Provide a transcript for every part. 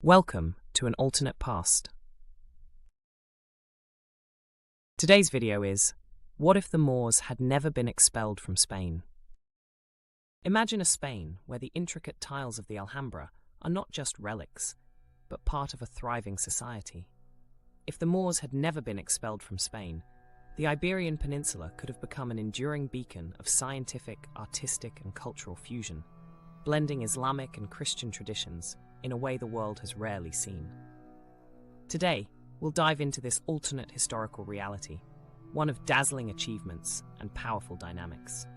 Welcome to an alternate past. Today's video is, what if the Moors had never been expelled from Spain? Imagine a Spain where the intricate tiles of the Alhambra are not just relics, but part of a thriving society. If the Moors had never been expelled from Spain, the Iberian Peninsula could have become an enduring beacon of scientific, artistic, and cultural fusion, blending Islamic and Christian traditions in a way the world has rarely seen. Today, we'll dive into this alternate historical reality, one of dazzling achievements and powerful dynamics.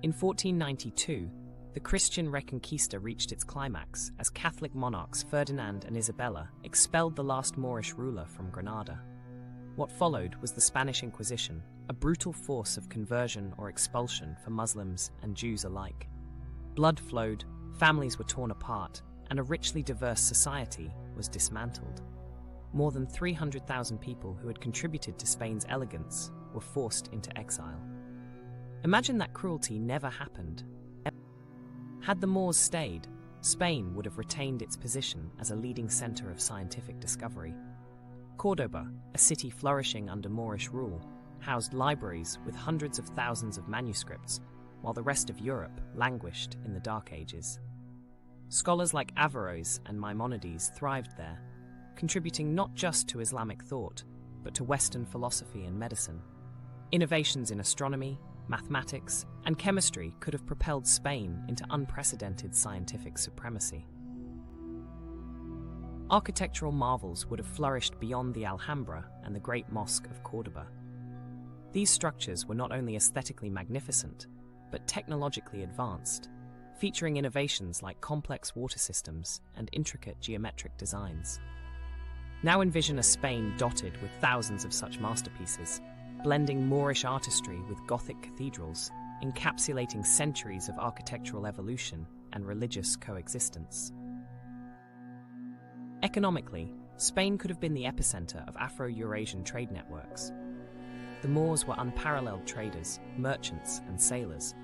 In 1492, the Christian Reconquista reached its climax as Catholic monarchs Ferdinand and Isabella expelled the last Moorish ruler from Granada. What followed was the Spanish Inquisition, a brutal force of conversion or expulsion for Muslims and Jews alike. Blood flowed, families were torn apart, and a richly diverse society was dismantled. More than 300,000 people who had contributed to Spain's elegance were forced into exile. Imagine that cruelty never happened. Had the Moors stayed, Spain would have retained its position as a leading center of scientific discovery. Córdoba, a city flourishing under Moorish rule, housed libraries with hundreds of thousands of manuscripts, while the rest of Europe languished in the Dark Ages. Scholars like Averroes and Maimonides thrived there, contributing not just to Islamic thought, but to Western philosophy and medicine. Innovations in astronomy, mathematics, and chemistry could have propelled Spain into unprecedented scientific supremacy. Architectural marvels would have flourished beyond the Alhambra and the Great Mosque of Córdoba. These structures were not only aesthetically magnificent, but technologically advanced, featuring innovations like complex water systems and intricate geometric designs. Now envision a Spain dotted with thousands of such masterpieces, blending Moorish artistry with Gothic cathedrals, encapsulating centuries of architectural evolution and religious coexistence. Economically, Spain could have been the epicenter of Afro-Eurasian trade networks. The Moors were unparalleled traders, merchants, and sailors,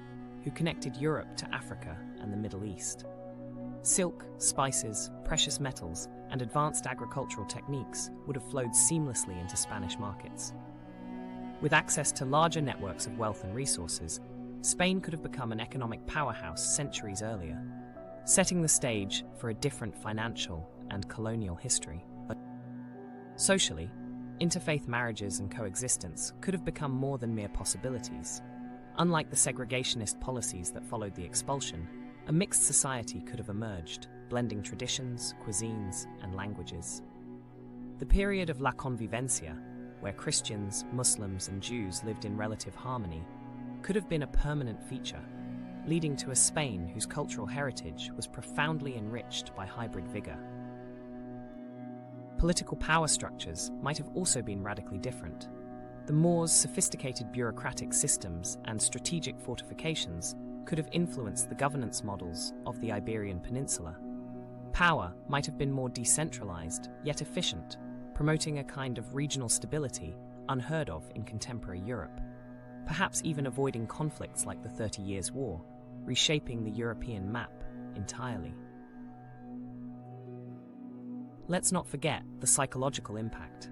who connected Europe to Africa and the Middle East. Silk, spices, precious metals, and advanced agricultural techniques would have flowed seamlessly into Spanish markets. With access to larger networks of wealth and resources, Spain could have become an economic powerhouse centuries earlier, setting the stage for a different financial and colonial history. Socially, interfaith marriages and coexistence could have become more than mere possibilities. Unlike the segregationist policies that followed the expulsion, a mixed society could have emerged, blending traditions, cuisines, and languages. The period of La Convivencia, where Christians, Muslims, and Jews lived in relative harmony, could have been a permanent feature, leading to a Spain whose cultural heritage was profoundly enriched by hybrid vigor. Political power structures might have also been radically different. The Moors' sophisticated bureaucratic systems and strategic fortifications could have influenced the governance models of the Iberian Peninsula. Power might have been more decentralized, yet efficient, promoting a kind of regional stability unheard of in contemporary Europe, perhaps even avoiding conflicts like the 30 Years' War, reshaping the European map entirely. Let's not forget the psychological impact.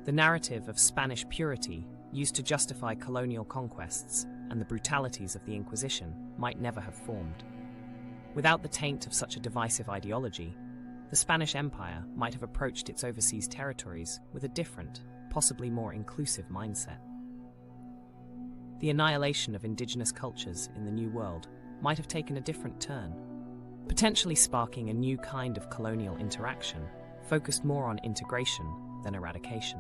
The narrative of Spanish purity used to justify colonial conquests and the brutalities of the Inquisition might never have formed. Without the taint of such a divisive ideology, the Spanish Empire might have approached its overseas territories with a different, possibly more inclusive mindset. The annihilation of indigenous cultures in the New World might have taken a different turn, potentially sparking a new kind of colonial interaction focused more on integration than eradication.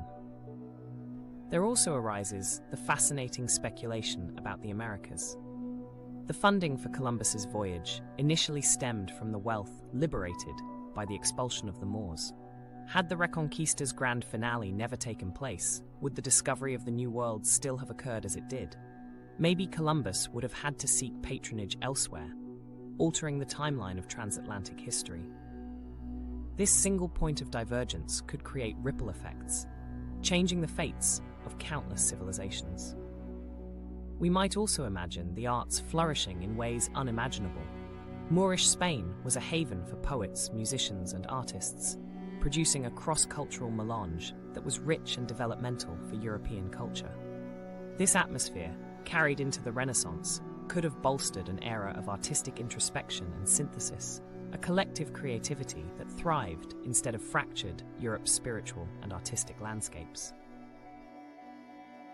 There also arises the fascinating speculation about the Americas. The funding for Columbus's voyage initially stemmed from the wealth liberated by the expulsion of the Moors. Had the Reconquista's grand finale never taken place, would the discovery of the New World still have occurred as it did? Maybe Columbus would have had to seek patronage elsewhere, altering the timeline of transatlantic history. This single point of divergence could create ripple effects, changing the fates of countless civilizations. We might also imagine the arts flourishing in ways unimaginable, Moorish Spain was a haven for poets, musicians, and artists, producing a cross-cultural melange that was rich and developmental for European culture. This atmosphere, carried into the Renaissance, could have bolstered an era of artistic introspection and synthesis, a collective creativity that thrived instead of fractured Europe's spiritual and artistic landscapes.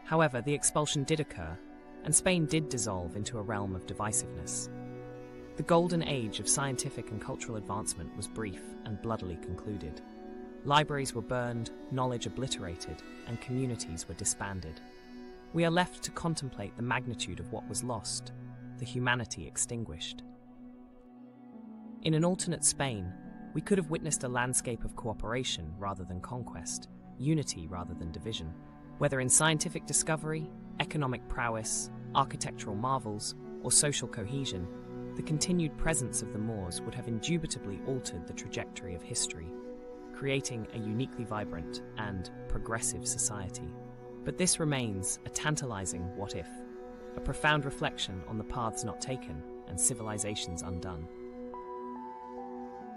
However, the expulsion did occur, and Spain did dissolve into a realm of divisiveness. The golden age of scientific and cultural advancement was brief and bloodily concluded. Libraries were burned, knowledge obliterated, and communities were disbanded. We are left to contemplate the magnitude of what was lost, the humanity extinguished. In an alternate Spain, we could have witnessed a landscape of cooperation rather than conquest, unity rather than division. Whether in scientific discovery, economic prowess, architectural marvels, or social cohesion, the continued presence of the Moors would have indubitably altered the trajectory of history, creating a uniquely vibrant and progressive society. But this remains a tantalizing what-if, a profound reflection on the paths not taken and civilizations undone.